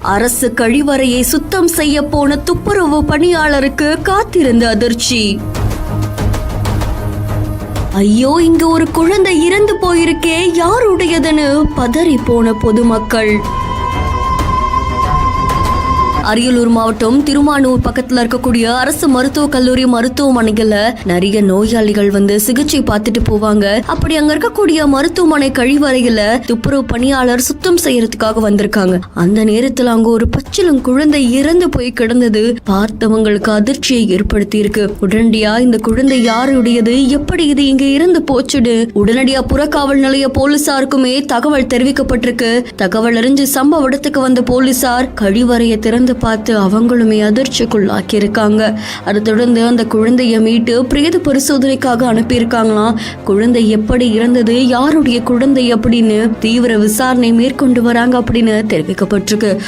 அரசு கழிவறையை சுத்தம் செய்ய போன துப்புரவு பணியாளருக்கு காத்திருந்த அதிர்ச்சி. ஐயோ, இங்க ஒரு குழந்தை இறந்து போயிருக்கே, யாருடையதுன்னு பதறி போன பொதுமக்கள். அரியலூர் மாவட்டம் திருமானூர் பக்கத்துல இருக்கக்கூடிய அரசு மருத்துவக் கல்லூரி மருத்துவமனைகள்ல நிறைய நோயாளிகள் வந்து சிகிச்சை பார்த்துட்டு போவாங்க. அப்படி அங்க இருக்கக்கூடிய மருத்துவமனை கழிவறையில துப்புரவு பணியாளர் சுத்தம் செய்யறதுக்காக வந்திருக்காங்க. அந்த நேரத்துல அங்க ஒரு பச்சிளம் குழந்தை இறந்து போய் கிடந்தது பார்த்தவங்களுக்கு அதிர்ச்சியை ஏற்படுத்தி இருக்கு. உடனடியா இந்த குழந்தை யாருடையது, எப்படி இது இங்க இறந்து போச்சுடு உடனடியா புறக்காவல் நிலைய போலீசாருக்குமே தகவல் தெரிவிக்கப்பட்டிருக்கு. தகவல் அறிஞ்சு சம்பவ இடத்துக்கு வந்த போலீசார் கழிவறையை திறந்து பார்த்து அவங்களுமே அதிர்ச்சிக்குள்ளாக்கி இருக்காங்க. அதை தொடர்ந்து அந்த குழந்தைய மீட்டு பிரேத பரிசோதனைக்காக அனுப்பியிருக்காங்களாம். குழந்தை எப்படி இறந்தது, யாருடைய குழந்தை அப்படின்னு தீவிர விசாரணை மேற்கொண்டு வராங்க அப்படின்னு தெரிவிக்கப்பட்டிருக்கு.